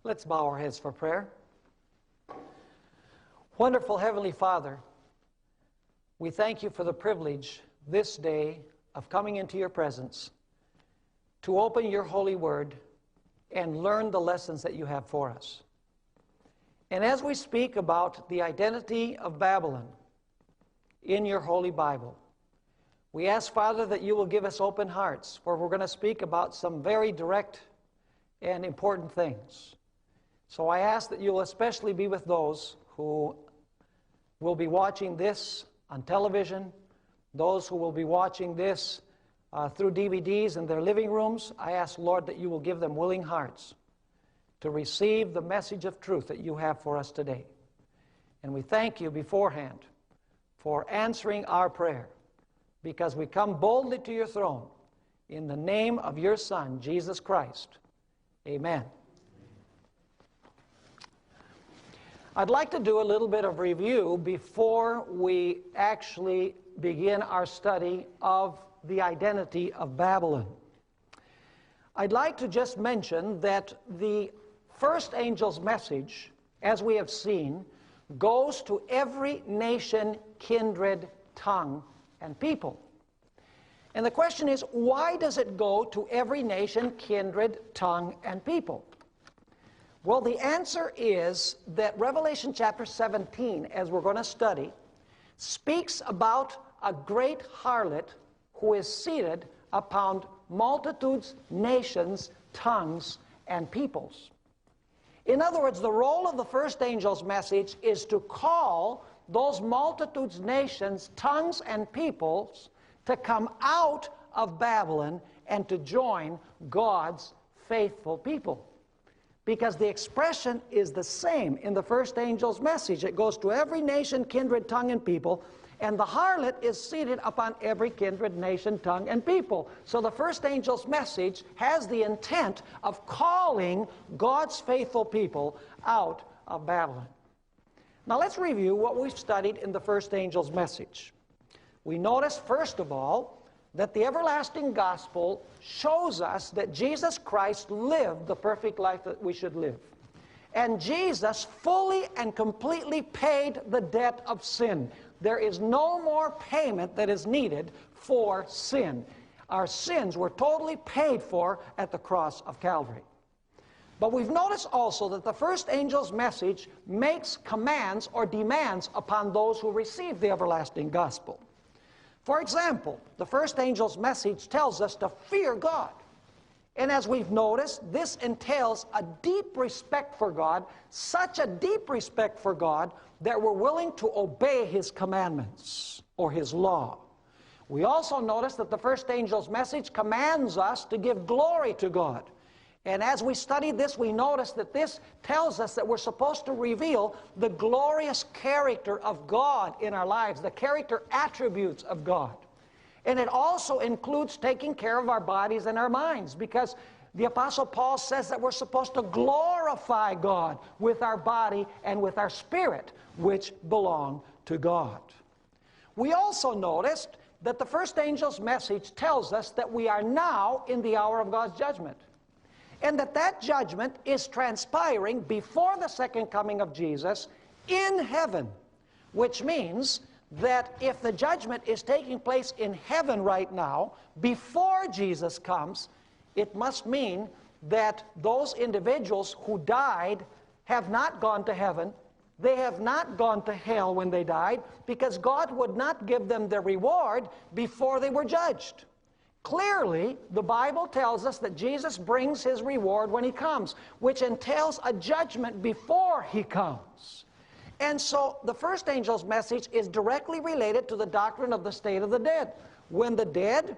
Let's bow our heads for prayer. Wonderful Heavenly Father, we thank you for the privilege this day of coming into your presence to open your holy word and learn the lessons that you have for us. And as we speak about the identity of Babylon in your holy Bible, we ask, Father, that you will give us open hearts, for we're going to speak about some very direct and important things. So I ask that you'll especially be with those who will be watching this on television, those who will be watching this through DVDs in their living rooms. I ask, Lord, that you will give them willing hearts to receive the message of truth that you have for us today. And we thank you beforehand for answering our prayer, because we come boldly to your throne in the name of your Son, Jesus Christ. Amen. I'd like to do a little bit of review before we actually begin our study of the identity of Babylon. I'd like to just mention that the first angel's message, as we have seen, goes to every nation, kindred, tongue, and people. And the question is, why does it go to every nation, kindred, tongue, and people? Well, the answer is that Revelation chapter 17, as we're going to study, speaks about a great harlot who is seated upon multitudes, nations, tongues, and peoples. In other words, the role of the first angel's message is to call those multitudes, nations, tongues, and peoples to come out of Babylon and to join God's faithful people. Because the expression is the same in the first angel's message. It goes to every nation, kindred, tongue, and people, and the harlot is seated upon every kindred, nation, tongue, and people. So the first angel's message has the intent of calling God's faithful people out of Babylon. Now let's review what we've studied in the first angel's message. We notice, first of all, that the everlasting gospel shows us that Jesus Christ lived the perfect life that we should live. And Jesus fully and completely paid the debt of sin. There is no more payment that is needed for sin. Our sins were totally paid for at the cross of Calvary. But we've noticed also that the first angel's message makes commands or demands upon those who receive the everlasting gospel. For example, the first angel's message tells us to fear God. And as we've noticed, this entails a deep respect for God, such a deep respect for God that we're willing to obey His commandments or His law. We also notice that the first angel's message commands us to give glory to God. And as we study this, we notice that this tells us that we're supposed to reveal the glorious character of God in our lives, the character attributes of God. And it also includes taking care of our bodies and our minds, because the Apostle Paul says that we're supposed to glorify God with our body and with our spirit, which belong to God. We also noticed that the first angel's message tells us that we are now in the hour of God's judgment. And that judgment is transpiring before the second coming of Jesus in heaven, which means that if the judgment is taking place in heaven right now, before Jesus comes, it must mean that those individuals who died have not gone to heaven. They have not gone to hell when they died, because God would not give them their reward before they were judged. Clearly, the Bible tells us that Jesus brings His reward when He comes, which entails a judgment before He comes. And so the first angel's message is directly related to the doctrine of the state of the dead. When the dead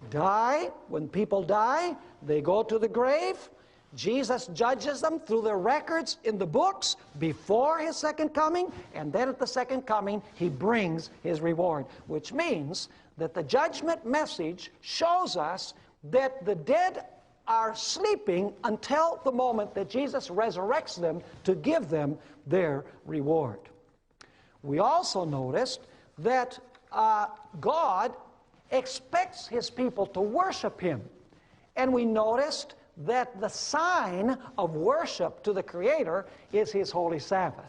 die, when people die, they go to the grave. Jesus judges them through the records in the books before His second coming, and then at the second coming, He brings His reward, which means that the judgment message shows us that the dead are sleeping until the moment that Jesus resurrects them to give them their reward. We also noticed that God expects His people to worship Him. And we noticed that the sign of worship to the Creator is His holy Sabbath.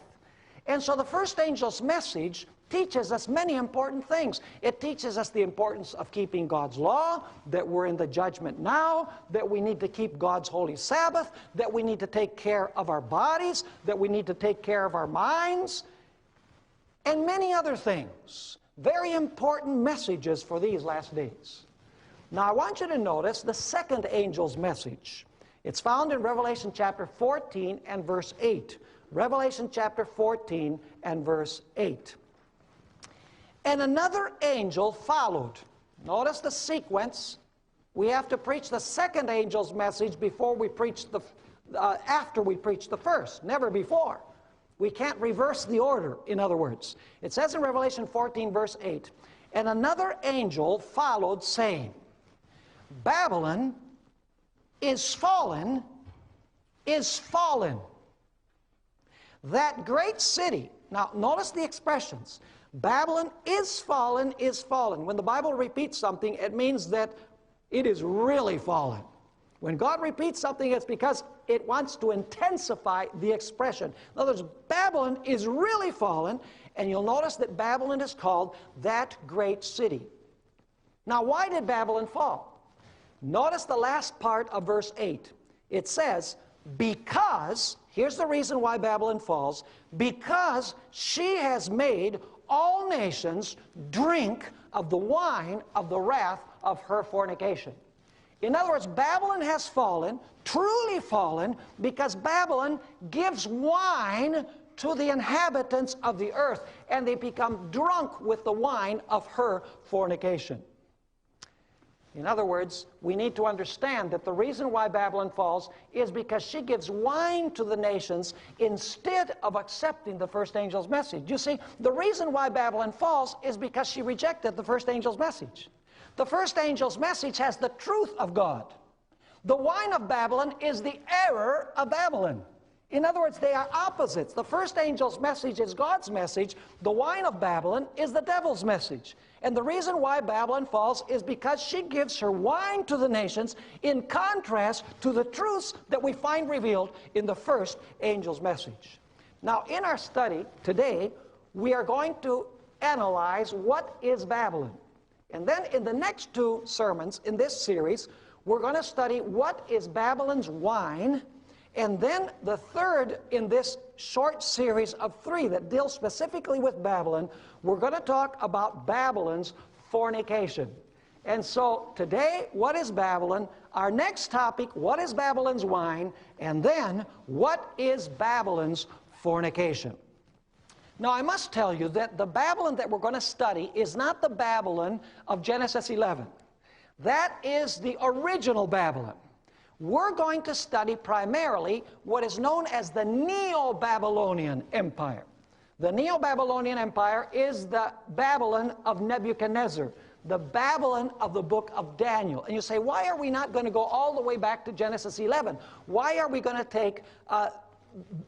And so the first angel's message teaches us many important things. It teaches us the importance of keeping God's law, that we're in the judgment now, that we need to keep God's holy Sabbath, that we need to take care of our bodies, that we need to take care of our minds, and many other things. Very important messages for these last days. Now I want you to notice the second angel's message. It's found in Revelation chapter 14 and verse 8. Revelation chapter 14 and verse 8. And another angel followed. Notice the sequence. We have to preach the second angel's message before we preach the, after we preach the first, never before. We can't reverse the order, in other words. It says in Revelation 14 verse 8, and another angel followed, saying, Babylon is fallen, that great city. Now, notice the expressions. Babylon is fallen, is fallen. When the Bible repeats something, it means that it is really fallen. When God repeats something, it's because it wants to intensify the expression. In other words, Babylon is really fallen, and you'll notice that Babylon is called that great city. Now, why did Babylon fall? Notice the last part of verse 8. It says, because, here's the reason why Babylon falls, because she has made all nations drink of the wine of the wrath of her fornication. In other words, Babylon has fallen, truly fallen, because Babylon gives wine to the inhabitants of the earth, and they become drunk with the wine of her fornication. In other words, we need to understand that the reason why Babylon falls is because she gives wine to the nations instead of accepting the first angel's message. You see, the reason why Babylon falls is because she rejected the first angel's message. The first angel's message has the truth of God. The wine of Babylon is the error of Babylon. In other words, they are opposites. The first angel's message is God's message. The wine of Babylon is the devil's message. And the reason why Babylon falls is because she gives her wine to the nations in contrast to the truths that we find revealed in the first angel's message. Now, in our study today, we are going to analyze what is Babylon. And then in the next two sermons in this series, we're going to study what is Babylon's wine. And then the third in this short series of three that deals specifically with Babylon, we're going to talk about Babylon's fornication. And so today, what is Babylon? Our next topic, what is Babylon's wine? And then, what is Babylon's fornication? Now, I must tell you that the Babylon that we're going to study is not the Babylon of Genesis 11. That is the original Babylon. We're going to study primarily what is known as the Neo-Babylonian Empire. The Neo-Babylonian Empire is the Babylon of Nebuchadnezzar, the Babylon of the book of Daniel. And you say, why are we not going to go all the way back to Genesis 11? Why are we going to take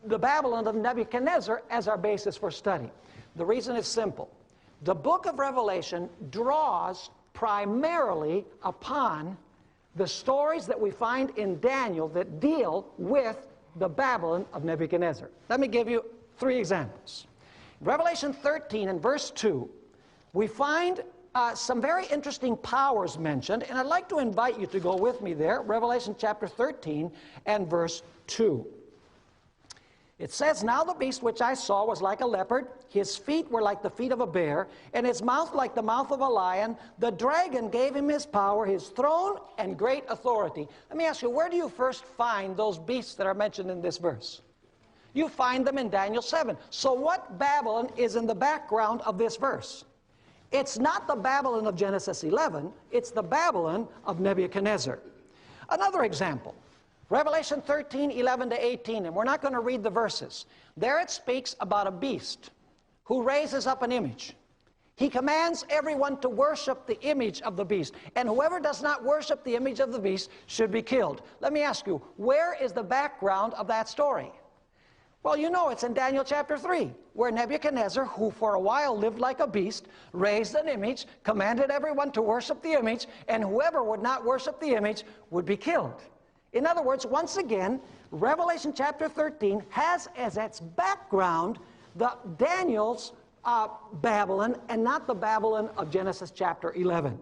the Babylon of Nebuchadnezzar as our basis for study? The reason is simple. The book of Revelation draws primarily upon the stories that we find in Daniel that deal with the Babylon of Nebuchadnezzar. Let me give you three examples. Revelation 13 and verse 2, we find some very interesting powers mentioned, and I'd like to invite you to go with me there. Revelation chapter 13 and verse 2. It says, now the beast which I saw was like a leopard, his feet were like the feet of a bear, and his mouth like the mouth of a lion. The dragon gave him his power, his throne, and great authority. Let me ask you, where do you first find those beasts that are mentioned in this verse? You find them in Daniel 7. So what Babylon is in the background of this verse? It's not the Babylon of Genesis 11, it's the Babylon of Nebuchadnezzar. Another example. Revelation 13, 11 to 18, and we're not going to read the verses. There it speaks about a beast who raises up an image. He commands everyone to worship the image of the beast, and whoever does not worship the image of the beast should be killed. Let me ask you, where is the background of that story? Well, you know it's in Daniel chapter 3, where Nebuchadnezzar, who for a while lived like a beast, raised an image, commanded everyone to worship the image, and whoever would not worship the image would be killed. In other words, once again, Revelation chapter 13 has as its background the Daniel's Babylon and not the Babylon of Genesis chapter 11.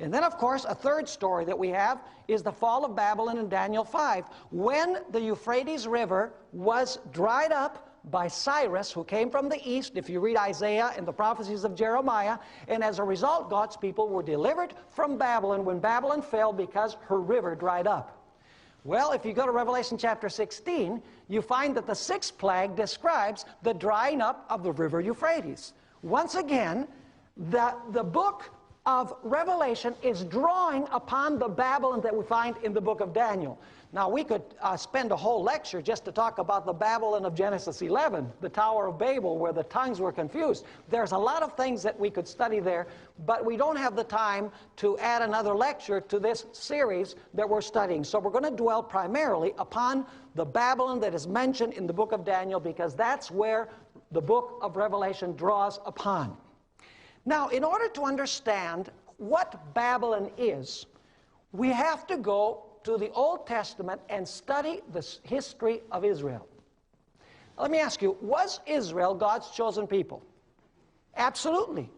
And then, of course, a third story that we have is the fall of Babylon in Daniel 5, when the Euphrates River was dried up by Cyrus, who came from the east, if you read Isaiah and the prophecies of Jeremiah, and as a result, God's people were delivered from Babylon when Babylon fell because her river dried up. Well, if you go to Revelation chapter 16, you find that the sixth plague describes the drying up of the river Euphrates. Once again, the book of Revelation is drawing upon the Babylon that we find in the book of Daniel. Now, we could spend a whole lecture just to talk about the Babylon of Genesis 11, the Tower of Babel, where the tongues were confused. There's a lot of things that we could study there, but we don't have the time to add another lecture to this series that we're studying. So we're going to dwell primarily upon the Babylon that is mentioned in the book of Daniel, because that's where the book of Revelation draws upon. Now, in order to understand what Babylon is, we have to go to the Old Testament and study the history of Israel. Let me ask you, was Israel God's chosen people? Absolutely.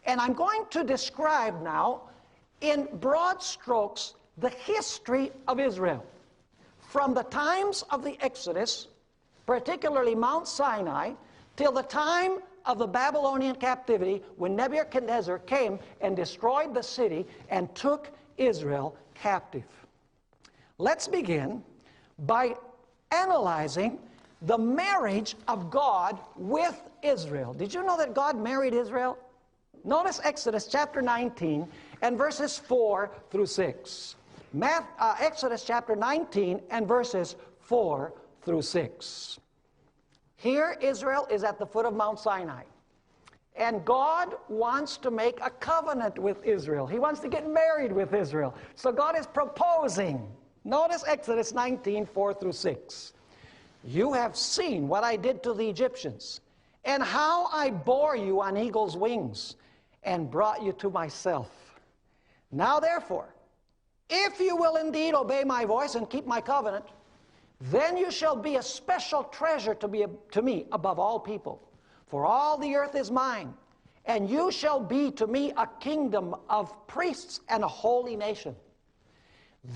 And I'm going to describe now, in broad strokes, the history of Israel. From the times of the Exodus, particularly Mount Sinai, till the time of the Babylonian captivity, when Nebuchadnezzar came and destroyed the city and took Israel captive. Let's begin by analyzing the marriage of God with Israel. Did you know that God married Israel? Notice Exodus chapter 19 and verses 4 through 6. Exodus chapter 19 and verses 4 through 6. Here Israel is at the foot of Mount Sinai. And God wants to make a covenant with Israel. He wants to get married with Israel. So God is proposing. Notice Exodus 19, 4 through 6. You have seen what I did to the Egyptians, and how I bore you on eagle's wings, and brought you to myself. Now therefore, if you will indeed obey my voice and keep my covenant, then you shall be a special treasure to me above all people. For all the earth is mine, and you shall be to me a kingdom of priests and a holy nation.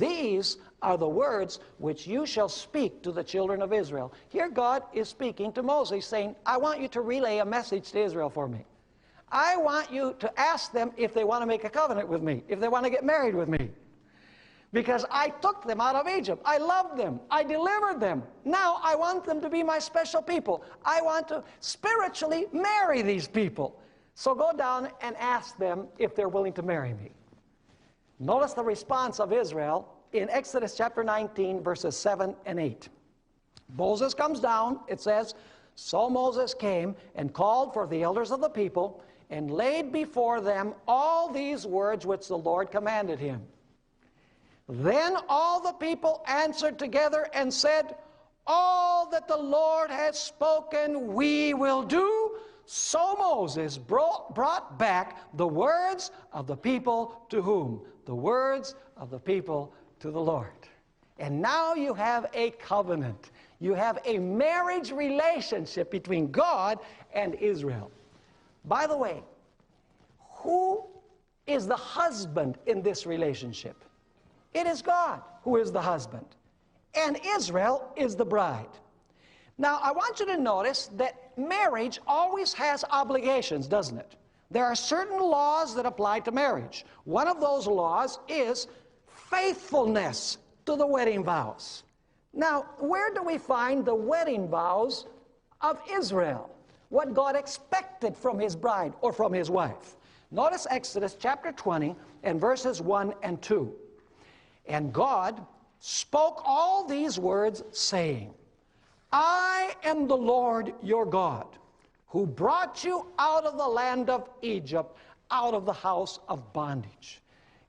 These are the words which you shall speak to the children of Israel. Here God is speaking to Moses, saying, I want you to relay a message to Israel for me. I want you to ask them if they want to make a covenant with me, if they want to get married with me. Because I took them out of Egypt. I loved them. I delivered them. Now I want them to be my special people. I want to spiritually marry these people. So go down and ask them if they're willing to marry me. Notice the response of Israel in Exodus chapter 19, verses 7 and 8. Moses comes down, it says, so Moses came and called for the elders of the people and laid before them all these words which the Lord commanded him. Then all the people answered together and said, all that the Lord has spoken we will do. So Moses brought back the words of the people to whom? The words of the people to the Lord. And now you have a covenant. You have a marriage relationship between God and Israel. By the way, who is the husband in this relationship? It is God who is the husband, and Israel is the bride. Now, I want you to notice that marriage always has obligations, doesn't it? There are certain laws that apply to marriage. One of those laws is faithfulness to the wedding vows. Now, where do we find the wedding vows of Israel? What God expected from his bride or from his wife. Notice Exodus chapter 20 and verses 1 and 2. And God spoke all these words, saying, I am the Lord your God, who brought you out of the land of Egypt, out of the house of bondage.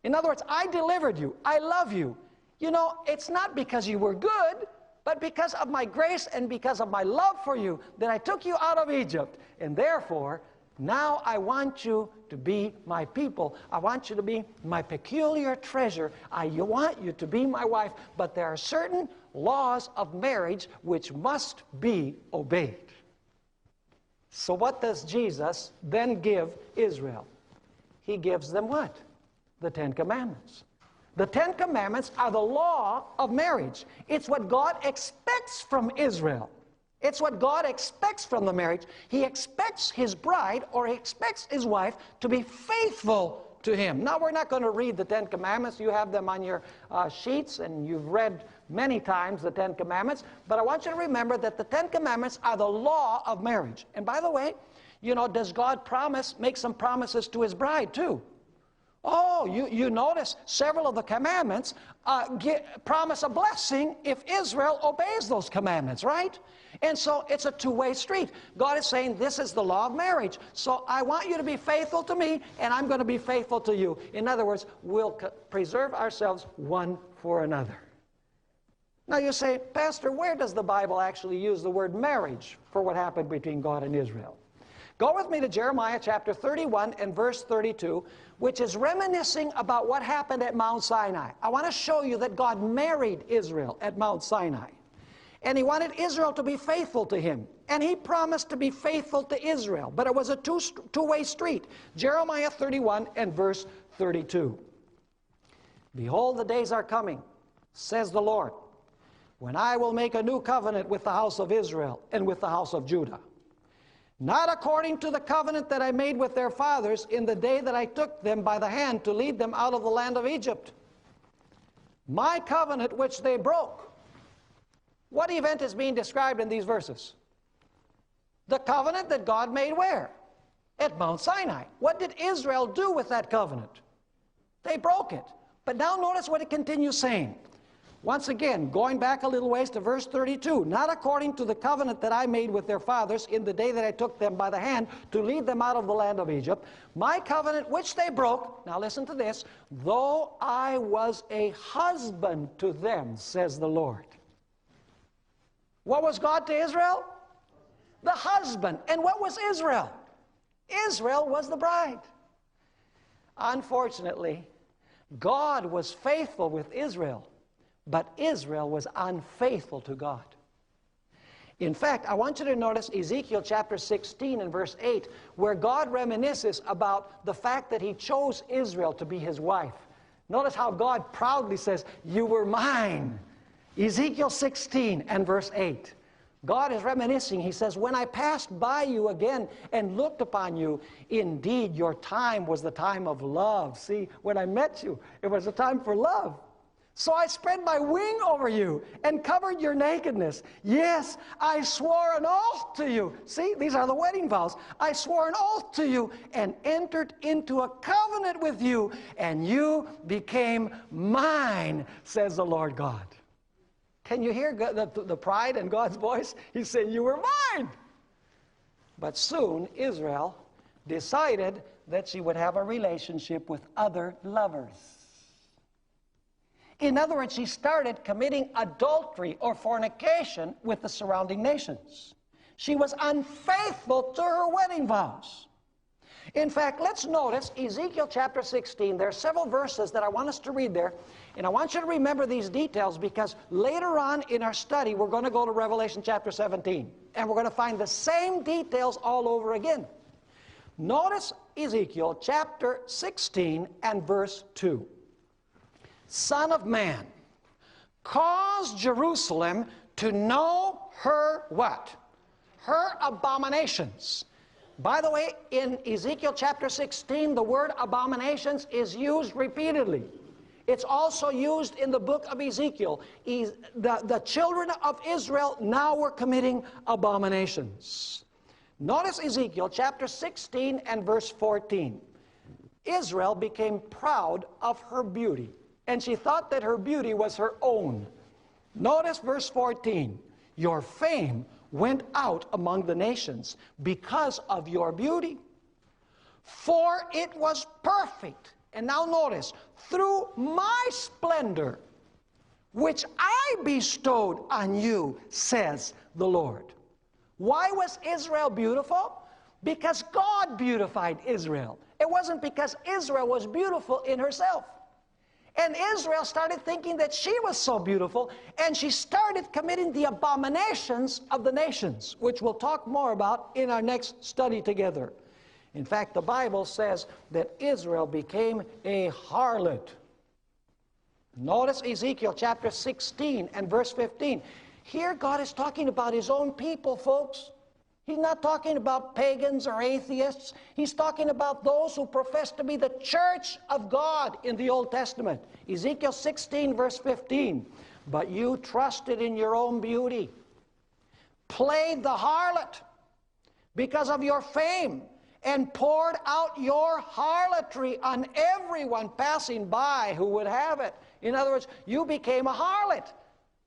In other words, I delivered you. I love you. You know, it's not because you were good, but because of my grace and because of my love for you that I took you out of Egypt. And therefore, Now I want you to be my people. I want you to be my peculiar treasure. I want you to be my wife. But there are certain laws of marriage which must be obeyed. So what does Jesus then give Israel? He gives them what? The Ten Commandments. The Ten Commandments are the law of marriage. It's what God expects from Israel. It's what God expects from the marriage. He expects his bride, or he expects his wife, to be faithful to him. Now, we're not going to read the Ten Commandments. You have them on your sheets, and you've read many times the Ten Commandments. But I want you to remember that the Ten Commandments are the law of marriage. And by the way, you know, does God make some promises to his bride too? Oh, you notice several of the commandments promise a blessing if Israel obeys those commandments, right? And so it's a two-way street. God is saying, this is the law of marriage. So I want you to be faithful to me, and I'm going to be faithful to you. In other words, we'll preserve ourselves one for another. Now you say, Pastor, where does the Bible actually use the word marriage for what happened between God and Israel? Go with me to Jeremiah chapter 31 and verse 32, which is reminiscing about what happened at Mount Sinai. I want to show you that God married Israel at Mount Sinai. And he wanted Israel to be faithful to him. And he promised to be faithful to Israel. But it was a two-way street. Jeremiah 31 and verse 32. Behold, the days are coming, says the Lord, when I will make a new covenant with the house of Israel and with the house of Judah. Not according to the covenant that I made with their fathers in the day that I took them by the hand to lead them out of the land of Egypt. My covenant which they broke. What event is being described in these verses? The covenant that God made where? At Mount Sinai. What did Israel do with that covenant? They broke it. But now notice what it continues saying. Once again, going back a little ways to verse 32, not according to the covenant that I made with their fathers in the day that I took them by the hand to lead them out of the land of Egypt, my covenant which they broke, now listen to this, though I was a husband to them, says the Lord. What was God to Israel? The husband. And what was Israel? Israel was the bride. Unfortunately, God was faithful with Israel, but Israel was unfaithful to God. In fact, I want you to notice Ezekiel chapter 16 and verse 8, where God reminisces about the fact that he chose Israel to be his wife. Notice how God proudly says, you were mine. Ezekiel 16 and verse 8. God is reminiscing. He says, when I passed by you again and looked upon you, indeed your time was the time of love. See, when I met you, it was a time for love. So I spread my wing over you and covered your nakedness. Yes, I swore an oath to you. See, these are the wedding vows. I swore an oath to you and entered into a covenant with you, and you became mine, says the Lord God. Can you hear the pride in God's voice? He's saying, you were mine. But soon Israel decided that she would have a relationship with other lovers. In other words, she started committing adultery or fornication with the surrounding nations. She was unfaithful to her wedding vows. In fact, let's notice Ezekiel chapter 16. There are several verses that I want us to read there. And I want you to remember these details because later on in our study, we're going to go to Revelation chapter 17. And we're going to find the same details all over again. Notice Ezekiel chapter 16 and verse 2. Son of man, cause Jerusalem to know her what? Her abominations. By the way, in Ezekiel chapter 16, the word abominations is used repeatedly. It's also used in the book of Ezekiel. The children of Israel now were committing abominations. Notice Ezekiel chapter 16 and verse 14. Israel became proud of her beauty, and she thought that her beauty was her own. Notice verse 14. Your fame went out among the nations because of your beauty, for it was perfect. And now notice, through my splendor, which I bestowed on you, says the Lord. Why was Israel beautiful? because God beautified Israel. It wasn't because Israel was beautiful in herself. And Israel started thinking that she was so beautiful, and she started committing the abominations of the nations, which we'll talk more about in our next study together. In fact, the Bible says that Israel became a harlot. Notice Ezekiel chapter 16 and verse 15. Here God is talking about His own people, folks. He's not talking about pagans or atheists. He's talking about those who profess to be the church of God in the Old Testament. Ezekiel 16 verse 15. But you trusted in your own beauty, played the harlot because of your fame, and poured out your harlotry on everyone passing by who would have it. In other words, you became a harlot.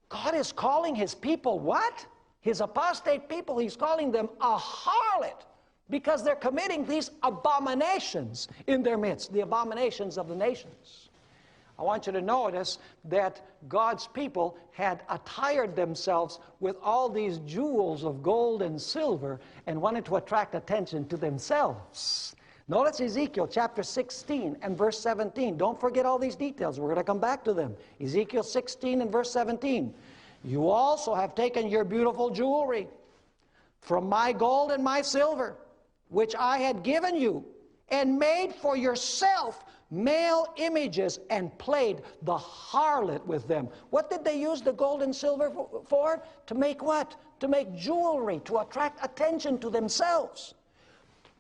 God is calling His people what? His apostate people, He's calling them a harlot because they're committing these abominations in their midst, the abominations of the nations. I want you to notice that God's people had attired themselves with all these jewels of gold and silver and wanted to attract attention to themselves. Notice Ezekiel chapter 16 and verse 17. Don't forget all these details. We're going to come back to them. Ezekiel 16 and verse 17. You also have taken your beautiful jewelry from my gold and my silver, which I had given you, and made for yourself male images and played the harlot with them. What did they use the gold and silver for? To make what? To make jewelry, to attract attention to themselves.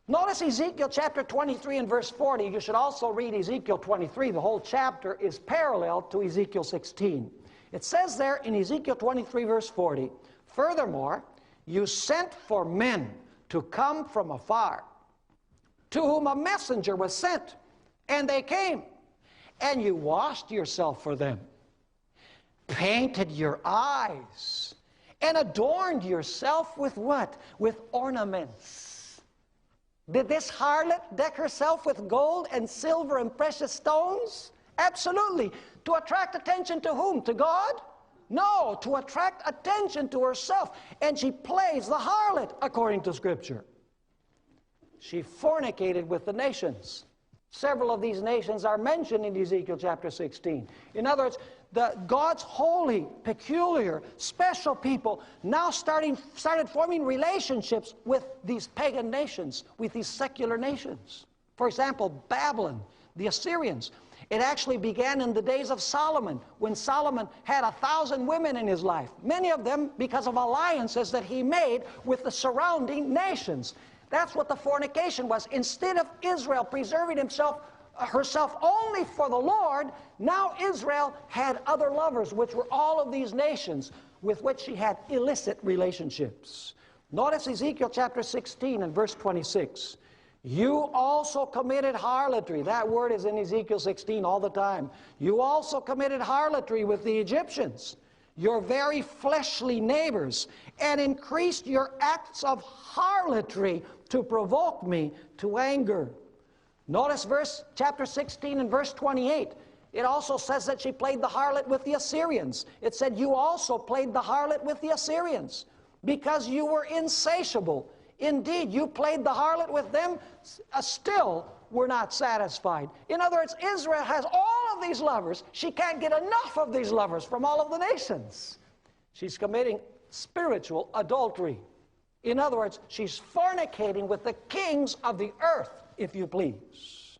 Notice Ezekiel chapter 23 and verse 40. You should also read Ezekiel 23. The whole chapter is parallel to Ezekiel 16. It says there in Ezekiel 23 verse 40, furthermore, you sent for men to come from afar, to whom a messenger was sent, and they came, and you washed yourself for them, painted your eyes, and adorned yourself with what? With ornaments. Did this harlot deck herself with gold and silver and precious stones? Absolutely. To attract attention to whom? To God? No, to attract attention to herself. And she plays the harlot according to Scripture. She fornicated with the nations. Several of these nations are mentioned in Ezekiel chapter 16. In other words, God's holy, peculiar, special people now started forming relationships with these pagan nations, with these secular nations. For example, Babylon, the Assyrians. It actually began in the days of Solomon, when Solomon had 1,000 women in his life, many of them because of alliances that he made with the surrounding nations. That's what the fornication was. Instead of Israel preserving herself only for the Lord, now Israel had other lovers, which were all of these nations with which she had illicit relationships. Notice Ezekiel chapter 16 and verse 26. You also committed harlotry. That word is in Ezekiel 16 all the time. You also committed harlotry with the Egyptians, your very fleshly neighbors, and increased your acts of harlotry to provoke me to anger. Notice chapter 16 and verse 28. It also says that she played the harlot with the Assyrians. It said you also played the harlot with the Assyrians because you were insatiable. Indeed, you played the harlot with them, still were not satisfied. In other words, Israel has all of these lovers. She can't get enough of these lovers from all of the nations. She's committing spiritual adultery. In other words, she's fornicating with the kings of the earth, if you please.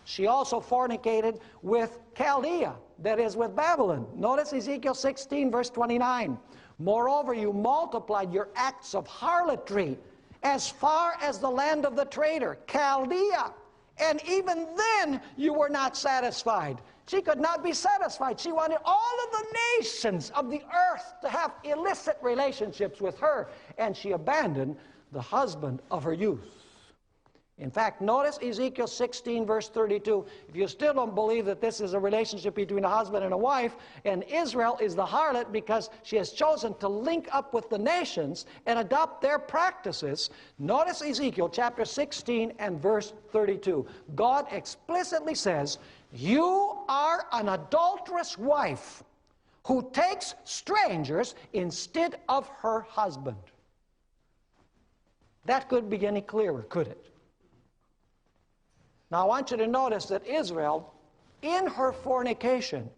She also fornicated with Chaldea, that is, with Babylon. Notice Ezekiel 16, verse 29. Moreover, you multiplied your acts of harlotry as far as the land of the traitor, Chaldea. And even then you were not satisfied. She could not be satisfied. She wanted all of the nations of the earth to have illicit relationships with her. And she abandoned the husband of her youth. In fact, notice Ezekiel 16, verse 32. If you still don't believe that this is a relationship between a husband and a wife, and Israel is the harlot because she has chosen to link up with the nations and adopt their practices, notice Ezekiel chapter 16 and verse 32. God explicitly says, you are an adulterous wife who takes strangers instead of her husband. That couldn't be any clearer, could it? Now I want you to notice that Israel, in her fornication,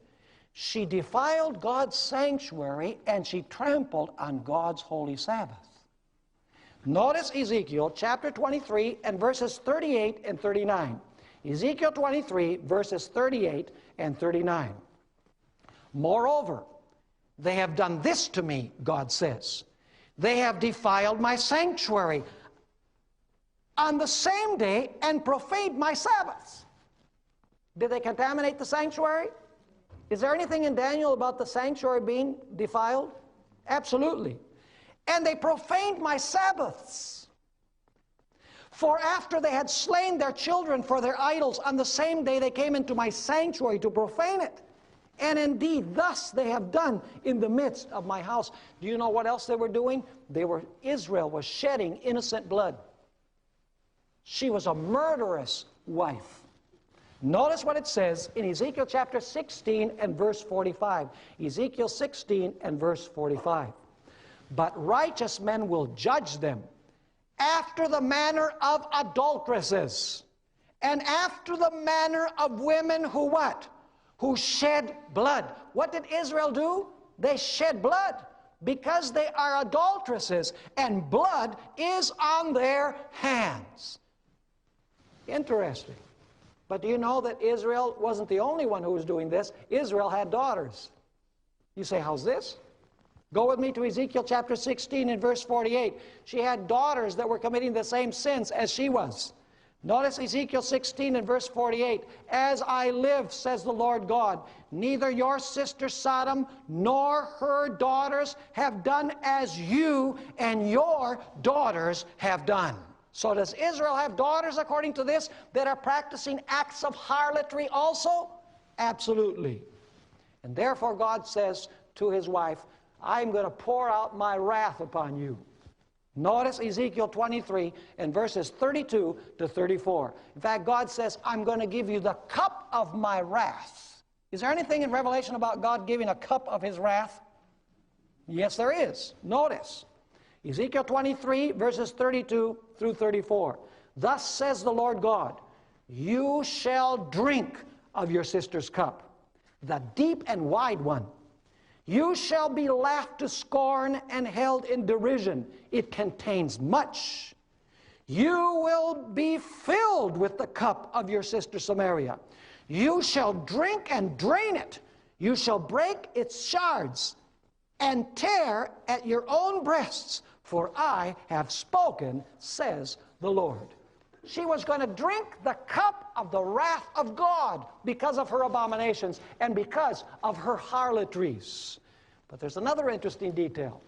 she defiled God's sanctuary and she trampled on God's holy Sabbath. Notice Ezekiel chapter 23 and verses 38 and 39. Ezekiel 23 verses 38 and 39. Moreover, they have done this to me, God says. They have defiled my sanctuary on the same day and profaned my Sabbaths. Did they contaminate the sanctuary? Is there anything in Daniel about the sanctuary being defiled? Absolutely. And they profaned my Sabbaths. For after they had slain their children for their idols, on the same day they came into my sanctuary to profane it. And indeed, thus they have done in the midst of my house. Do you know what else they were doing? Israel was shedding innocent blood. She was a murderous wife. Notice what it says in Ezekiel chapter 16 and verse 45. Ezekiel 16 and verse 45. But righteous men will judge them after the manner of adulteresses, and after the manner of women who what? Who shed blood. What did Israel do? They shed blood because they are adulteresses, and blood is on their hands. Interesting. But do you know that Israel wasn't the only one who was doing this? Israel had daughters. You say, how's this? Go with me to Ezekiel chapter 16 and verse 48. She had daughters that were committing the same sins as she was. Notice Ezekiel 16 and verse 48. As I live, says the Lord God, neither your sister Sodom nor her daughters have done as you and your daughters have done. So does Israel have daughters, according to this, that are practicing acts of harlotry also? Absolutely. And therefore God says to his wife, I'm going to pour out my wrath upon you. Notice Ezekiel 23 and verses 32 to 34. In fact, God says, I'm going to give you the cup of my wrath. Is there anything in Revelation about God giving a cup of his wrath? Yes, there is. Notice Ezekiel 23 verses 32 through 34. Thus says the Lord God, you shall drink of your sister's cup, the deep and wide one. You shall be laughed to scorn and held in derision. It contains much. You will be filled with the cup of your sister Samaria. You shall drink and drain it. You shall break its shards and tear at your own breasts, for I have spoken, says the Lord. She was going to drink the cup of the wrath of God because of her abominations and because of her harlotries. But there's another interesting detail.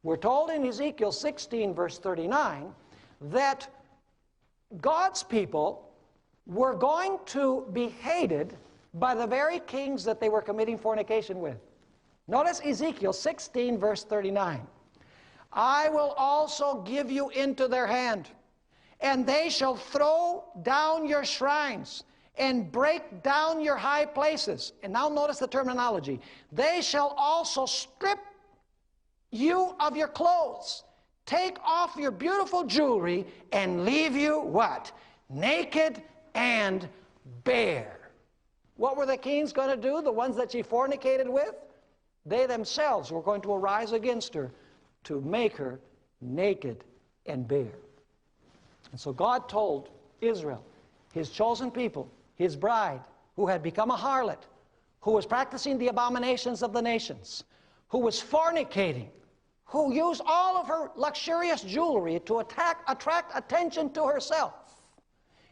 We're told in Ezekiel 16 verse 39 that God's people were going to be hated by the very kings that they were committing fornication with. Notice Ezekiel 16 verse 39. I will also give you into their hand, and they shall throw down your shrines and break down your high places. And now notice the terminology. They shall also strip you of your clothes, take off your beautiful jewelry, and leave you what? Naked and bare. What were the kings going to do, the ones that she fornicated with? They themselves were going to arise against her to make her naked and bare. And so God told Israel, his chosen people, his bride, who had become a harlot, who was practicing the abominations of the nations, who was fornicating, who used all of her luxurious jewelry to attract attention to herself,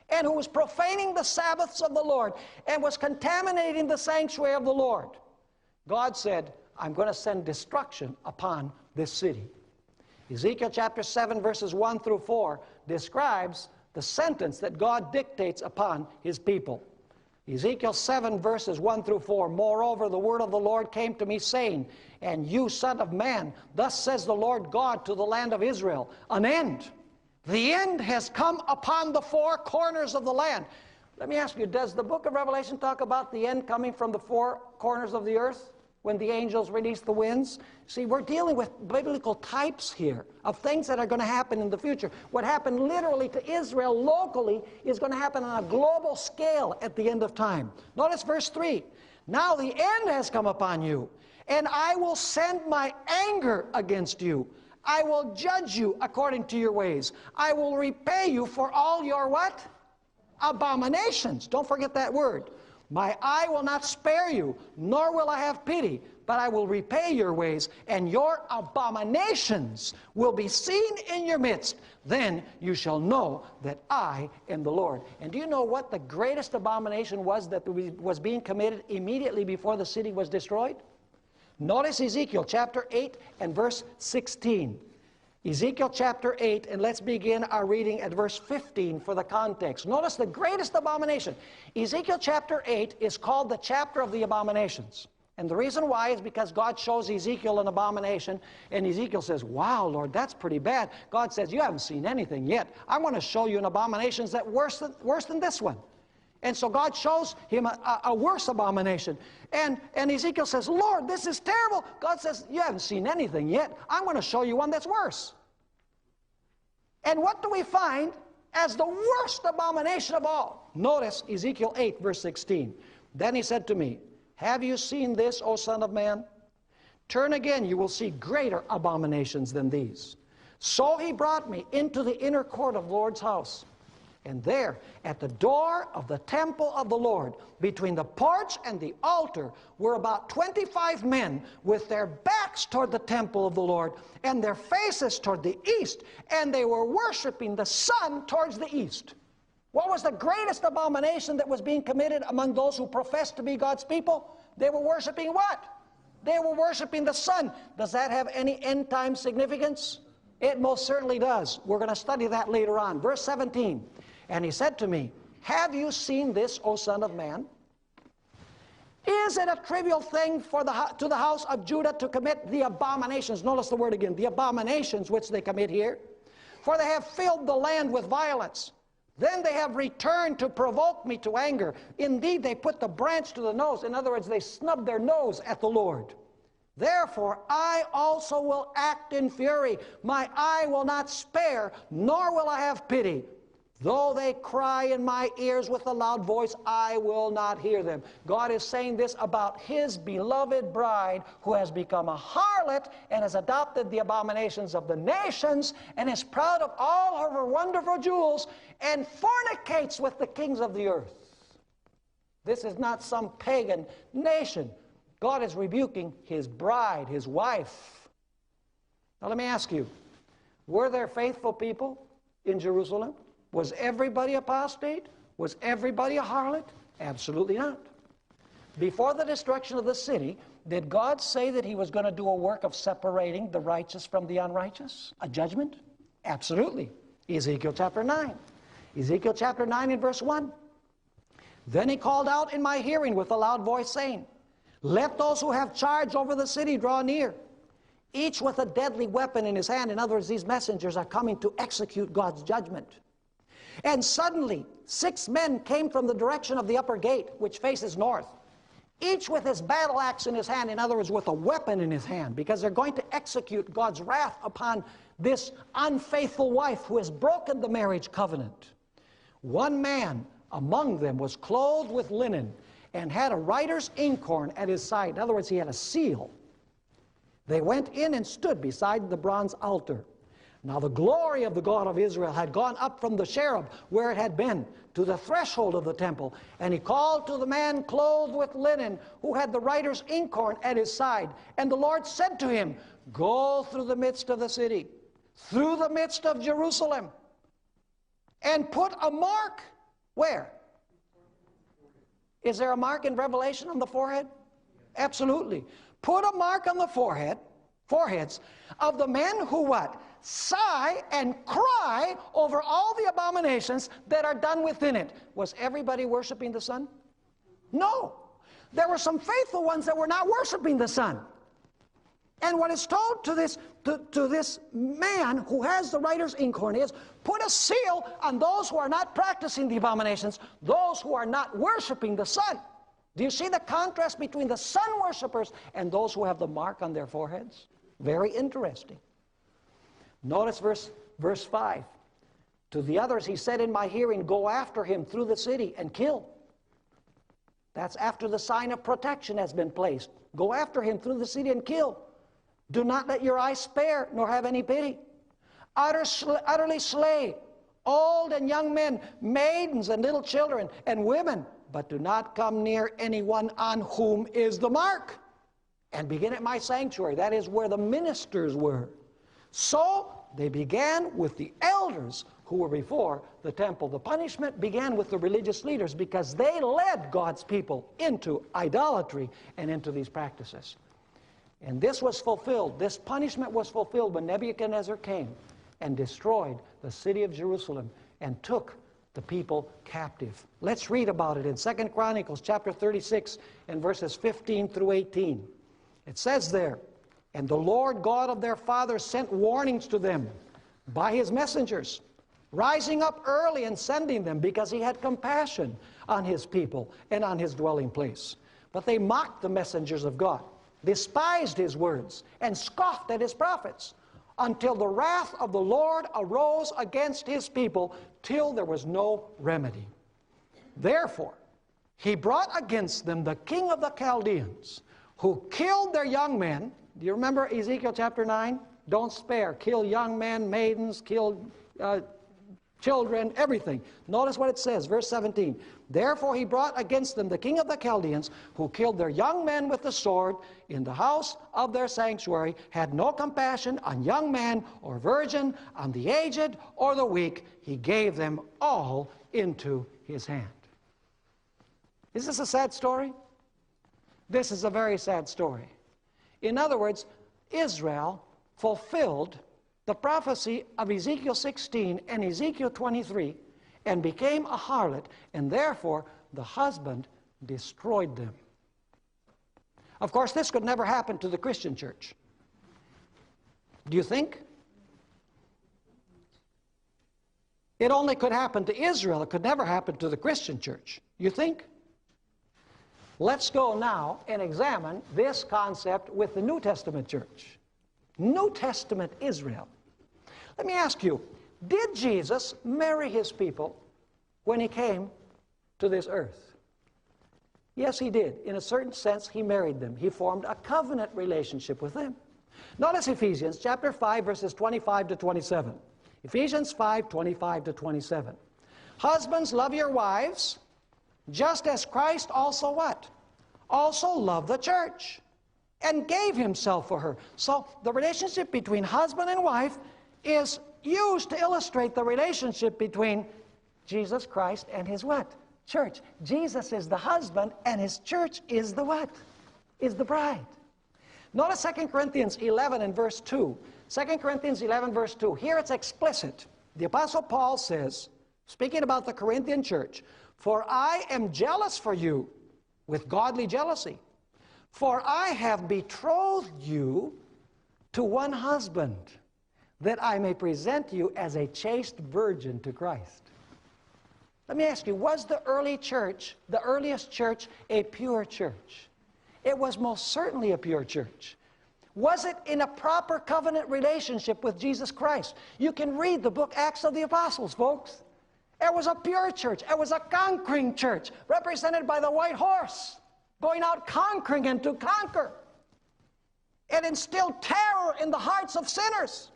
and who was profaning the Sabbaths of the Lord and was contaminating the sanctuary of the Lord. God said, I'm going to send destruction upon this city. Ezekiel chapter 7 verses 1 through 4 describes the sentence that God dictates upon his people. Ezekiel 7 verses 1 through 4, moreover the word of the Lord came to me saying, and you son of man, thus says the Lord God to the land of Israel, an end. The end has come upon the four corners of the land. Let me ask you, does the book of Revelation talk about the end coming from the four corners of the earth? when the angels released the winds? See, we're dealing with biblical types here of things that are going to happen in the future. What happened literally to Israel locally is going to happen on a global scale at the end of time. Notice verse 3. Now the end has come upon you, and I will send my anger against you. I will judge you according to your ways. I will repay you for all your what? Abominations. Don't forget that word. My eye will not spare you, nor will I have pity, but I will repay your ways, and your abominations will be seen in your midst. Then you shall know that I am the Lord. And do you know what the greatest abomination was that was being committed immediately before the city was destroyed? Notice Ezekiel chapter 8 and verse 16. Ezekiel chapter 8, and let's begin our reading at verse 15 for the context. Notice the greatest abomination. Ezekiel chapter 8 is called the chapter of the abominations. And the reason why is because God shows Ezekiel an abomination, and Ezekiel says, wow, Lord, that's pretty bad. God says, you haven't seen anything yet. I want to show you an abomination that's worse than this one. And so God shows him a worse abomination. And Ezekiel says, Lord, this is terrible. God says, you haven't seen anything yet. I'm going to show you one that's worse. And what do we find as the worst abomination of all? Notice Ezekiel 8, verse 16. Then he said to me, have you seen this, O son of man? Turn again, you will see greater abominations than these. So he brought me into the inner court of the Lord's house. And there, at the door of the temple of the Lord, between the porch and the altar, were about 25 men with their backs toward the temple of the Lord and their faces toward the east, and they were worshiping the sun towards the east. What was the greatest abomination that was being committed among those who professed to be God's people? They were worshiping what? They were worshiping the sun. Does that have any end-time significance? It most certainly does. We're going to study that later on. Verse 17. And he said to me, have you seen this, O son of man? Is it a trivial thing to the house of Judah to commit the abominations? Notice the word again, the abominations which they commit here. For they have filled the land with violence. Then they have returned to provoke me to anger. Indeed, they put the branch to the nose. In other words, they snubbed their nose at the Lord. Therefore, I also will act in fury. My eye will not spare, nor will I have pity. Though they cry in my ears with a loud voice, I will not hear them. God is saying this about his beloved bride who has become a harlot and has adopted the abominations of the nations and is proud of all of her wonderful jewels and fornicates with the kings of the earth. This is not some pagan nation. God is rebuking his bride, his wife. Now let me ask you, were there faithful people in Jerusalem? Was everybody apostate? Was everybody a harlot? Absolutely not. Before the destruction of the city, did God say that he was going to do a work of separating the righteous from the unrighteous? A judgment? Absolutely. Ezekiel chapter 9. Ezekiel chapter 9 and verse 1. Then he called out in my hearing with a loud voice, saying, let those who have charge over the city draw near, each with a deadly weapon in his hand. In other words, these messengers are coming to execute God's judgment. And suddenly 6 men came from the direction of the upper gate, which faces north, each with his battle axe in his hand, in other words, with a weapon in his hand, because they're going to execute God's wrath upon this unfaithful wife who has broken the marriage covenant. One man among them was clothed with linen and had a writer's inkhorn at his side. In other words, he had a seal. They went in and stood beside the bronze altar. Now the glory of the God of Israel had gone up from the cherub where it had been to the threshold of the temple. And he called to the man clothed with linen who had the writer's inkhorn at his side. And the Lord said to him, go through the midst of the city, through the midst of Jerusalem, and put a mark. Where? Is there a mark in Revelation on the forehead? Absolutely. Put a mark on the foreheads of the men who what? Sigh and cry over all the abominations that are done within it. Was everybody worshiping the sun? No. There were some faithful ones that were not worshiping the sun. And what is told to this man who has the writer's inkhorn is, put a seal on those who are not practicing the abominations, those who are not worshiping the sun. Do you see the contrast between the sun worshipers and those who have the mark on their foreheads? Very interesting. Notice verse 5. To the others he said in my hearing, go after him through the city and kill. That's after the sign of protection has been placed. Go after him through the city and kill. Do not let your eyes spare, nor have any pity. Utterly slay old and young men, maidens and little children, and women, but do not come near anyone on whom is the mark. And begin at my sanctuary. That is where the ministers were. So they began with the elders who were before the temple. The punishment began with the religious leaders because they led God's people into idolatry and into these practices. And this was fulfilled. This punishment was fulfilled when Nebuchadnezzar came and destroyed the city of Jerusalem and took the people captive. Let's read about it in 2 Chronicles chapter 36 and verses 15 through 18. It says there, and the Lord God of their fathers sent warnings to them by his messengers, rising up early and sending them because he had compassion on his people and on his dwelling place. But they mocked the messengers of God, despised his words, and scoffed at his prophets, until the wrath of the Lord arose against his people, till there was no remedy. Therefore, he brought against them the king of the Chaldeans, who killed their young men. Do you remember Ezekiel chapter 9? Don't spare. Kill young men, maidens, kill children, everything. Notice what it says, verse 17. Therefore he brought against them the king of the Chaldeans, who killed their young men with the sword in the house of their sanctuary, had no compassion on young man or virgin, on the aged or the weak. He gave them all into his hand. Is this a sad story? This is a very sad story. In other words, Israel fulfilled the prophecy of Ezekiel 16 and Ezekiel 23 and became a harlot, and therefore the husband destroyed them. Of course, this could never happen to the Christian church. Do you think? It only could happen to Israel. It could never happen to the Christian church. You think? Let's go now and examine this concept with the New Testament church. New Testament Israel. Let me ask you, did Jesus marry his people when he came to this earth? Yes, he did. In a certain sense, he married them. He formed a covenant relationship with them. Notice Ephesians chapter 5, verses 25 to 27. Ephesians 5, 25 to 27. Husbands, love your wives, just as Christ also what? Also loved the church and gave himself for her. So the relationship between husband and wife is used to illustrate the relationship between Jesus Christ and his what? Church. Jesus is the husband and his church is the what? Is the bride. Notice 2 Corinthians 11 and verse 2. 2 Corinthians 11 verse 2. Here it's explicit. The Apostle Paul says, speaking about the Corinthian church, for I am jealous for you with godly jealousy. For I have betrothed you to one husband, that I may present you as a chaste virgin to Christ. Let me ask you, was the early church, the earliest church, a pure church? It was most certainly a pure church. Was it in a proper covenant relationship with Jesus Christ? You can read the book Acts of the Apostles, folks. It was a pure church. It was a conquering church, represented by the white horse, going out conquering and to conquer. It instilled terror in the hearts of sinners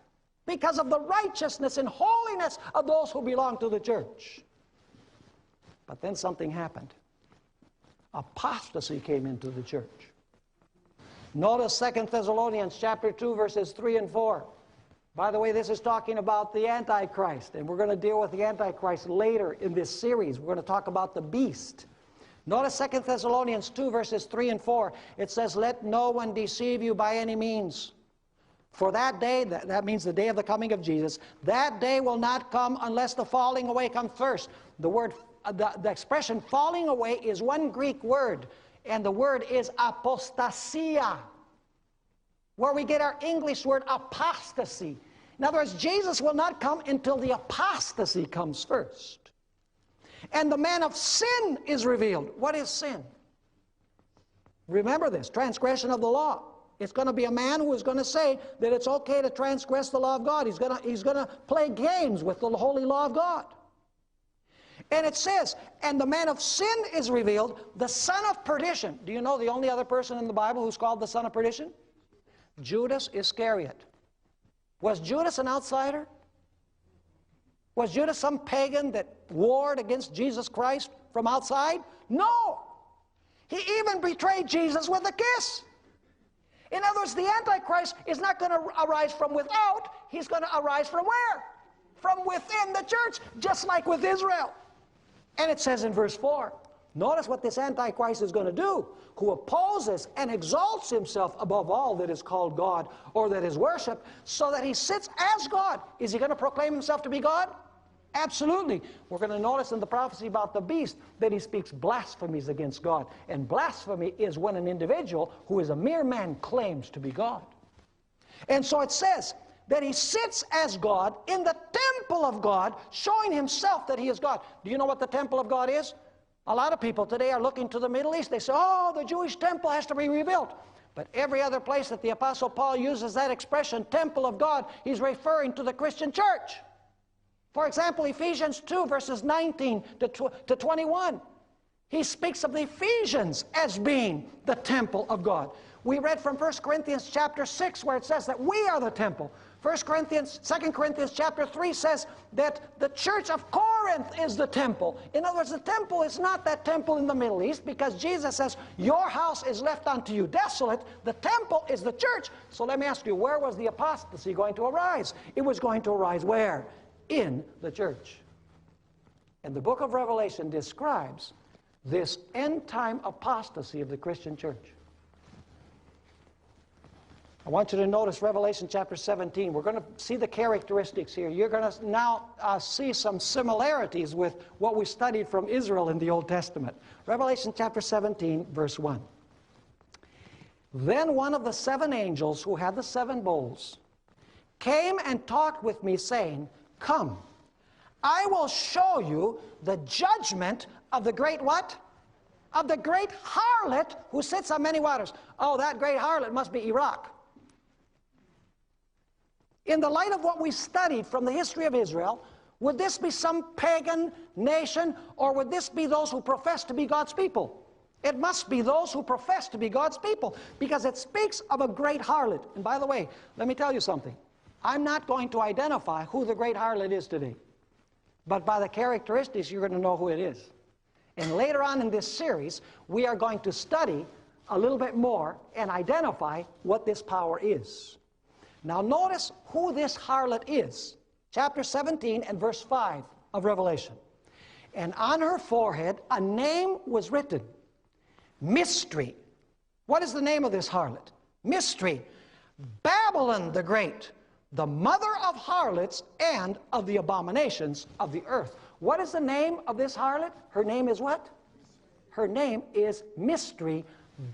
because of the righteousness and holiness of those who belong to the church. But then something happened. Apostasy came into the church. Notice 2 Thessalonians chapter 2, verses 3 and 4. By the way, this is talking about the Antichrist, and we're going to deal with the Antichrist later in this series. We're going to talk about the beast. Notice 2 Thessalonians 2, verses 3 and 4. It says, let no one deceive you by any means. For that day, that means the day of the coming of Jesus, that day will not come unless the falling away comes first. The word, the expression falling away is one Greek word, and the word is apostasia, where we get our English word apostasy. In other words, Jesus will not come until the apostasy comes first. And the man of sin is revealed. What is sin? Remember this, transgression of the law. It's going to be a man who is going to say that it's okay to transgress the law of God. He's going to play games with the holy law of God. And it says, and the man of sin is revealed, the son of perdition. Do you know the only other person in the Bible who's called the son of perdition? Judas Iscariot. Was Judas an outsider? Was Judas some pagan that warred against Jesus Christ from outside? No! He even betrayed Jesus with a kiss. In other words, the Antichrist is not going to arise from without. He's going to arise from where? From within the church, just like with Israel. And it says in verse 4, notice what this Antichrist is going to do, who opposes and exalts himself above all that is called God or that is worshipped, so that he sits as God. Is he going to proclaim himself to be God? Absolutely. We're going to notice in the prophecy about the beast that he speaks blasphemies against God. And blasphemy is when an individual who is a mere man claims to be God. And so it says that he sits as God in the temple of God, showing himself that he is God. Do you know what the temple of God is? A lot of people today are looking to the Middle East. They say, oh, the Jewish temple has to be rebuilt. But every other place that the Apostle Paul uses that expression, temple of God, he's referring to the Christian church. For example, Ephesians 2, verses 19 to 21. He speaks of the Ephesians as being the temple of God. We read from 1 Corinthians chapter 6 where it says that we are the temple. 2 Corinthians chapter 3 says that the church of Corinth is the temple. In other words, the temple is not that temple in the Middle East, because Jesus says, your house is left unto you desolate. The temple is the church. So let me ask you, where was the apostasy going to arise? It was going to arise where? In the church. And the book of Revelation describes this end-time apostasy of the Christian church. I want you to notice Revelation chapter 17. We're going to see the characteristics here. You're going to now see some similarities with what we studied from Israel in the Old Testament. Revelation chapter 17, verse 1. Then one of the seven angels who had the seven bowls came and talked with me, saying, come, I will show you the judgment of the great what? Of the great harlot who sits on many waters. Oh, that great harlot must be Iraq. In the light of what we studied from the history of Israel, would this be some pagan nation, or would this be those who profess to be God's people? It must be those who profess to be God's people, because it speaks of a great harlot. And by the way, let me tell you something. I'm not going to identify who the great harlot is today. But by the characteristics, you're going to know who it is. And later on in this series, we are going to study a little bit more and identify what this power is. Now notice who this harlot is. Chapter 17 and verse 5 of Revelation. And on her forehead a name was written. Mystery. What is the name of this harlot? Mystery. Babylon the Great, the mother of harlots and of the abominations of the earth. What is the name of this harlot? Her name is what? Her name is Mystery.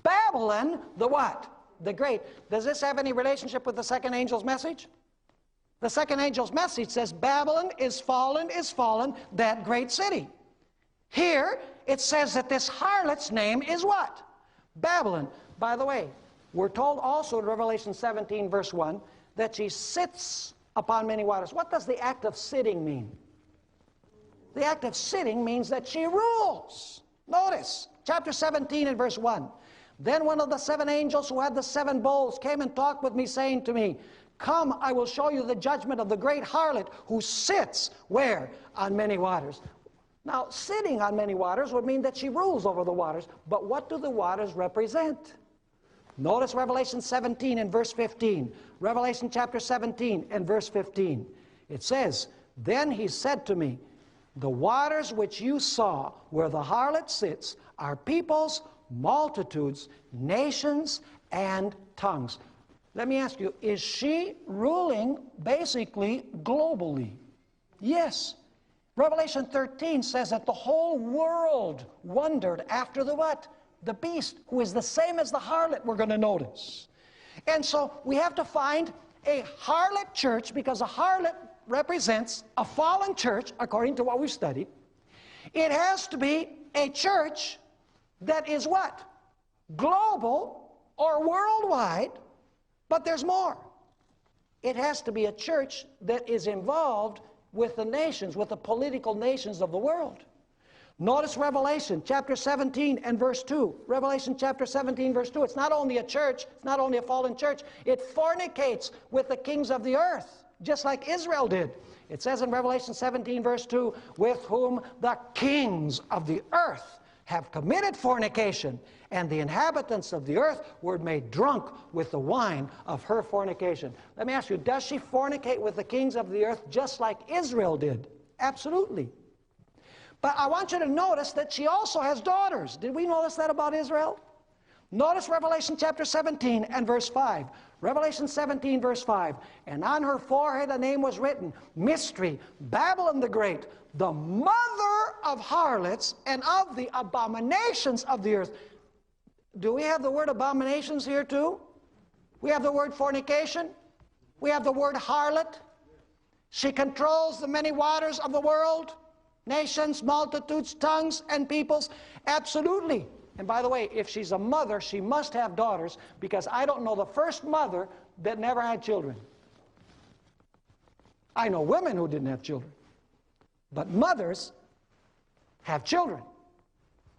Babylon the what? The Great. Does this have any relationship with the second angel's message? The second angel's message says, Babylon is fallen, that great city. Here it says that this harlot's name is what? Babylon. By the way, we're told also in Revelation 17 verse 1 that she sits upon many waters. What does the act of sitting mean? The act of sitting means that she rules. Notice, chapter 17 and verse 1. Then one of the seven angels who had the seven bowls came and talked with me, saying to me, come, I will show you the judgment of the great harlot who sits, where? On many waters. Now, sitting on many waters would mean that she rules over the waters. But what do the waters represent? Notice Revelation 17 and verse 15. Revelation chapter 17 and verse 15. It says, then he said to me, the waters which you saw where the harlot sits are peoples, multitudes, nations, and tongues. Let me ask you, is she ruling basically globally? Yes. Revelation 13 says that the whole world wondered after the what? The beast, who is the same as the harlot, we're going to notice. And so we have to find a harlot church, because a harlot represents a fallen church, according to what we've studied. It has to be a church that is what? global or worldwide, but there's more. It has to be a church that is involved with the nations, with the political nations of the world. Notice Revelation chapter 17 and verse 2. Revelation chapter 17 verse 2. It's not only a church, it's not only a fallen church, it fornicates with the kings of the earth, just like Israel did. It says in Revelation 17 verse 2, with whom the kings of the earth have committed fornication, and the inhabitants of the earth were made drunk with the wine of her fornication. Let me ask you, does she fornicate with the kings of the earth just like Israel did? Absolutely. But I want you to notice that she also has daughters. Did we notice that about Israel? Notice Revelation chapter 17 and verse 5. Revelation 17 verse 5. And on her forehead a name was written, Mystery, Babylon the Great, the mother of harlots and of the abominations of the earth. Do we have the word abominations here too? We have the word fornication. We have the word harlot. She controls the many waters of the world. Nations, multitudes, tongues, and peoples. Absolutely. And by the way, if she's a mother, she must have daughters, because I don't know the first mother that never had children. I know women who didn't have children. But mothers have children.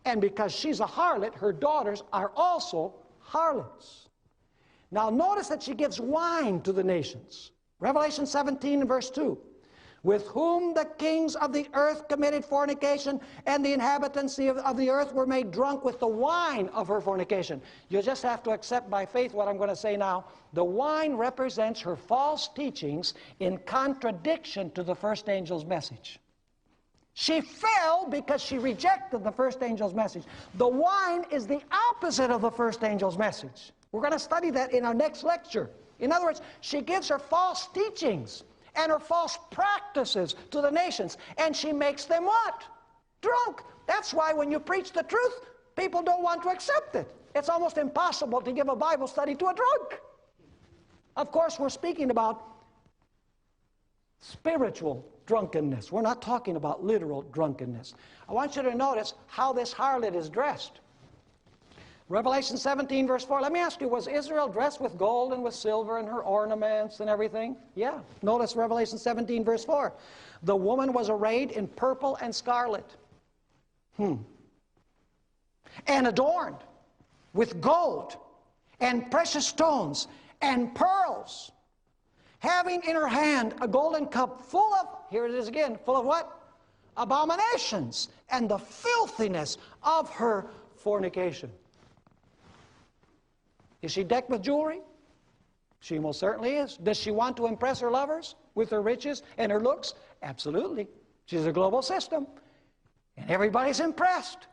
And because she's a harlot, her daughters are also harlots. Now notice that she gives wine to the nations. Revelation 17 and verse 2. With whom the kings of the earth committed fornication, and the inhabitants of the earth were made drunk with the wine of her fornication. You just have to accept by faith what I'm going to say now. The wine represents her false teachings in contradiction to the first angel's message. She fell because she rejected the first angel's message. The wine is the opposite of the first angel's message. We're going to study that in our next lecture. In other words, she gives her false teachings and her false practices to the nations, and she makes them what? Drunk. That's why when you preach the truth, people don't want to accept it. It's almost impossible to give a Bible study to a drunk. Of course, we're speaking about spiritual drunkenness. We're not talking about literal drunkenness. I want you to notice how this harlot is dressed. Revelation 17 verse 4. Let me ask you, was Israel dressed with gold and with silver and her ornaments and everything? Yeah. Notice Revelation 17 verse 4. The woman was arrayed in purple and scarlet. And adorned with gold and precious stones and pearls, having in her hand a golden cup full of, here it is again, full of what? Abominations and the filthiness of her fornication. Is she decked with jewelry? She most certainly is. Does she want to impress her lovers with her riches and her looks? Absolutely. She's a global system. And everybody's impressed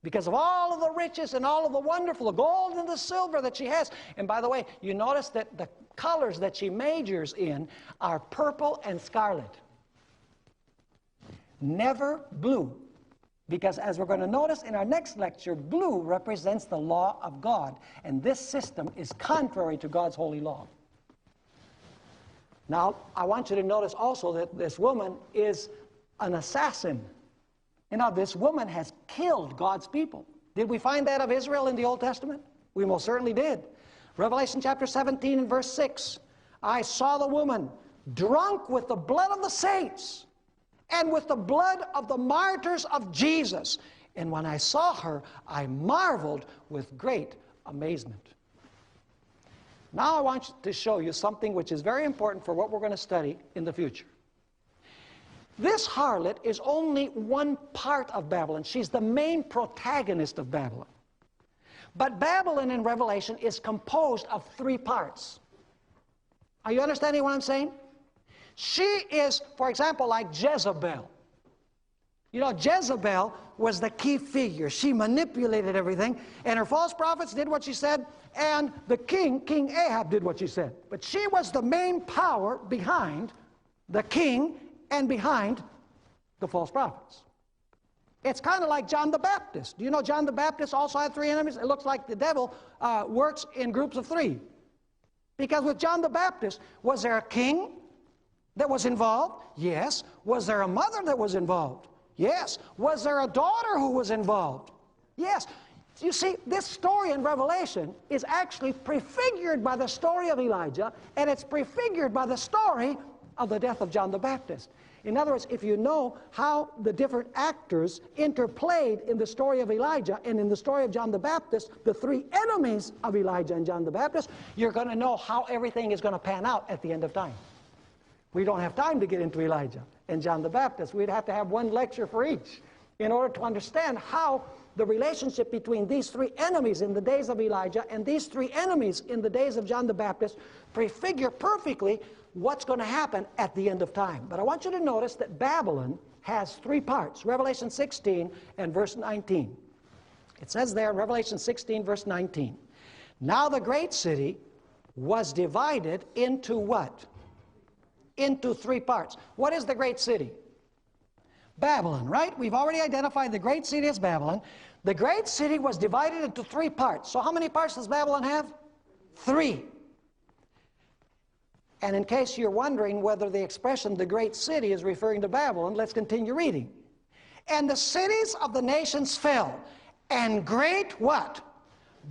because of all of the riches and all of the wonderful, the gold and the silver that she has. And by the way, you notice that the colors that she majors in are purple and scarlet. Never blue. Because as we're going to notice in our next lecture, blue represents the law of God. And this system is contrary to God's holy law. Now, I want you to notice also that this woman is an assassin. You know, this woman has killed God's people. Did we find that of Israel in the Old Testament? We most certainly did. Revelation chapter 17 and verse 6. I saw the woman drunk with the blood of the saints and with the blood of the martyrs of Jesus. And when I saw her, I marveled with great amazement. Now I want to show you something which is very important for what we're going to study in the future. This harlot is only one part of Babylon. She's the main protagonist of Babylon. But Babylon in Revelation is composed of three parts. Are you understanding what I'm saying? She is, for example, like Jezebel. You know, Jezebel was the key figure. She manipulated everything, and her false prophets did what she said, and the king, King Ahab, did what she said. But she was the main power behind the king and behind the false prophets. It's kind of like John the Baptist. Do you know John the Baptist also had three enemies? It looks like the devil works in groups of three. Because with John the Baptist, was there a king that was involved? Yes. Was there a mother that was involved? Yes. Was there a daughter who was involved? Yes. you see, this story in Revelation is actually prefigured by the story of Elijah, and it's prefigured by the story of the death of John the Baptist. In other words, if you know how the different actors interplayed in the story of Elijah and in the story of John the Baptist, the three enemies of Elijah and John the Baptist, you're going to know how everything is going to pan out at the end of time. We don't have time to get into Elijah and John the Baptist. We'd have to have one lecture for each in order to understand how the relationship between these three enemies in the days of Elijah and these three enemies in the days of John the Baptist prefigure perfectly what's going to happen at the end of time. But I want you to notice that Babylon has three parts. Revelation 16 and verse 19. It says there in Revelation 16 verse 19, now the great city was divided into what? Into three parts. What is the great city? Babylon, right? We've already identified the great city as Babylon. The great city was divided into three parts. So how many parts does Babylon have? Three. And in case you're wondering whether the expression the great city is referring to Babylon, let's continue reading. And the cities of the nations fell, and great what?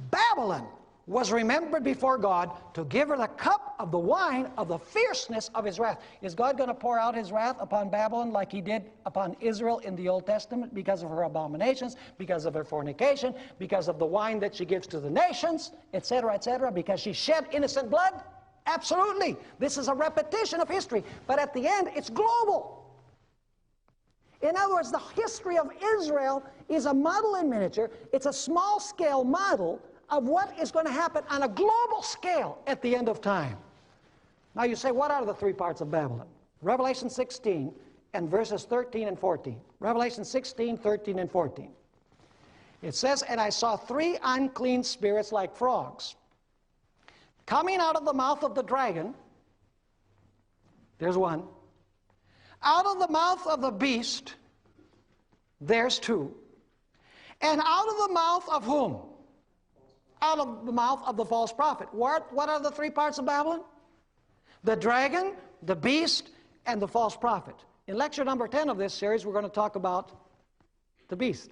Babylon was remembered before God to give her the cup of the wine of the fierceness of his wrath. Is God going to pour out his wrath upon Babylon like he did upon Israel in the Old Testament because of her abominations, because of her fornication, because of the wine that she gives to the nations, etc., because she shed innocent blood? Absolutely. This is a repetition of history, but at the end it's global. In other words, the history of Israel is a model in miniature. It's a small-scale model of what is going to happen on a global scale at the end of time. Now you say, what are the three parts of Babylon? Revelation 16 and verses 13 and 14. Revelation 16, 13, and 14. It says, and I saw three unclean spirits like frogs coming out of the mouth of the dragon. There's one. Out of the mouth of the beast, there's two. And out of the mouth of whom? Out of the mouth of the false prophet. What are the three parts of Babylon? The dragon, the beast, and the false prophet. In lecture number 10 of this series, we're going to talk about the beast.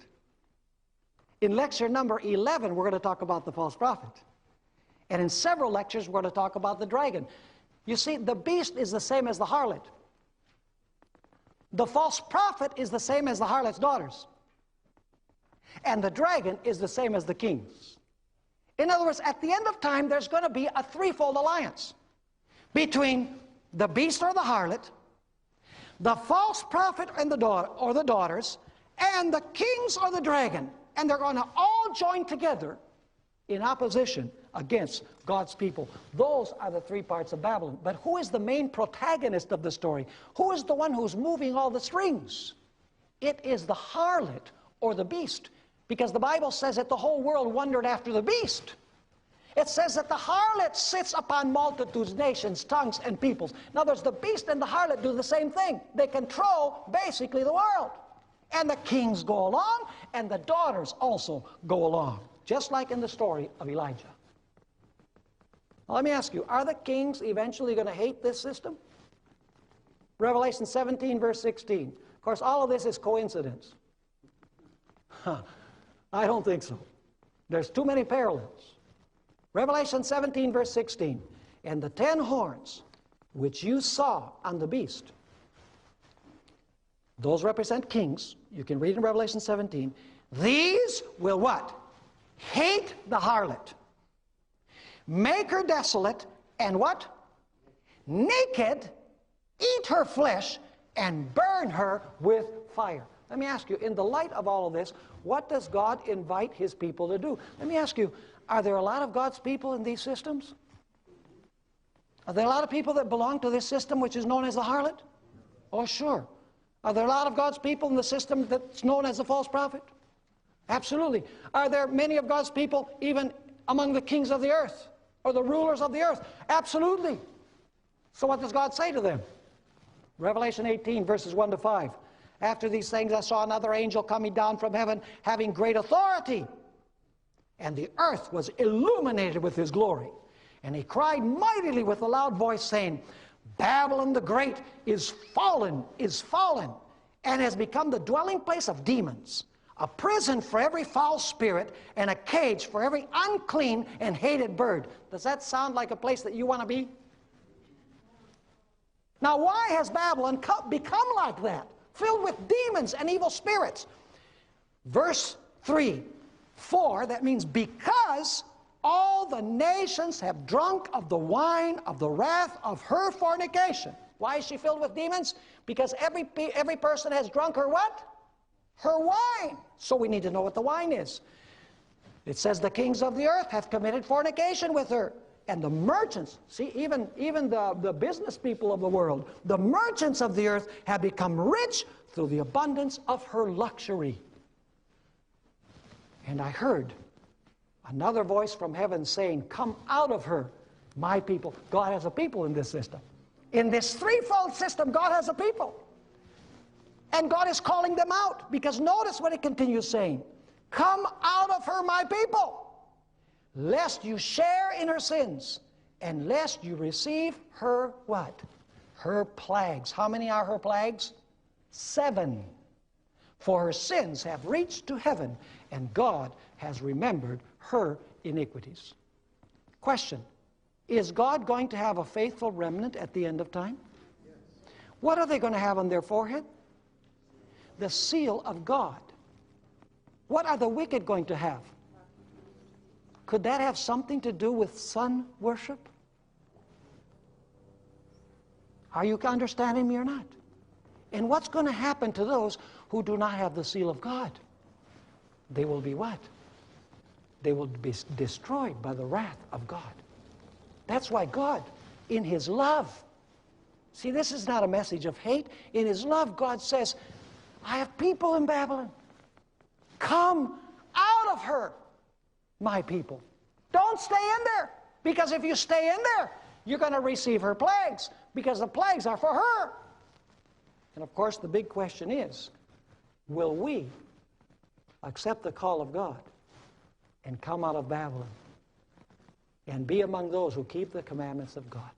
In lecture number 11, we're going to talk about the false prophet. And in several lectures, we're going to talk about the dragon. You see, the beast is the same as the harlot. The false prophet is the same as the harlot's daughters. And the dragon is the same as the kings. In other words, at the end of time, there's going to be a threefold alliance between the beast or the harlot, the false prophet and the daughters, and the kings or the dragon. And they're going to all join together in opposition against God's people. Those are the three parts of Babylon. But who is the main protagonist of the story? Who is the one who's moving all the strings? It is the harlot or the beast. Because the Bible says that the whole world wondered after the beast. It says that the harlot sits upon multitudes, nations, tongues, and peoples. In other words, the beast and the harlot do the same thing. They control basically the world. And the kings go along, and the daughters also go along. Just like in the story of Elijah. Now, let me ask you, are the kings eventually going to hate this system? Revelation 17, verse 16. Of course, all of this is coincidence. I don't think so. There's too many parallels. Revelation 17, verse 16. And the 10 horns which you saw on the beast, those represent kings. You can read in Revelation 17. These will what? Hate the harlot, make her desolate, and what? Naked, eat her flesh, and burn her with fire. Let me ask you, in the light of all of this, what does God invite his people to do? Let me ask you, are there a lot of God's people in these systems? Are there a lot of people that belong to this system which is known as the harlot? Oh, sure. Are there a lot of God's people in the system that's known as the false prophet? Absolutely. Are there many of God's people even among the kings of the earth or the rulers of the earth? Absolutely. So what does God say to them? Revelation 18, verses 1 to 5. After these things I saw another angel coming down from heaven, having great authority. And the earth was illuminated with his glory. And he cried mightily with a loud voice, saying, Babylon the Great is fallen, and has become the dwelling place of demons, a prison for every foul spirit, and a cage for every unclean and hated bird. Does that sound like a place that you want to be? Now, why has Babylon become like that? Filled with demons and evil spirits. Verse 3, for, that means because all the nations have drunk of the wine of the wrath of her fornication. Why is she filled with demons? Because every person has drunk her what? Her wine. So we need to know what the wine is. It says the kings of the earth have committed fornication with her. And the merchants, see, even the business people of the world, the merchants of the earth have become rich through the abundance of her luxury. And I heard another voice from heaven saying, come out of her, my people. God has a people in this system. In this threefold system, God has a people. And God is calling them out, because notice what it continues saying. Come out of her, my people, lest you share in her sins, and lest you receive her what? Her plagues. How many are her plagues? 7. For her sins have reached to heaven, and God has remembered her iniquities. Question, is God going to have a faithful remnant at the end of time? Yes. What are they going to have on their forehead? The seal of God. What are the wicked going to have? Could that have something to do with sun worship? Are you understanding me or not? And what's going to happen to those who do not have the seal of God? They will be what? They will be destroyed by the wrath of God. That's why God, in His love, see, this is not a message of hate. In His love, God says, I have people in Babylon. Come out of her, my people. Don't stay in there, because if you stay in there, you're going to receive her plagues, because the plagues are for her. And of course, the big question is, will we accept the call of God and come out of Babylon and be among those who keep the commandments of God?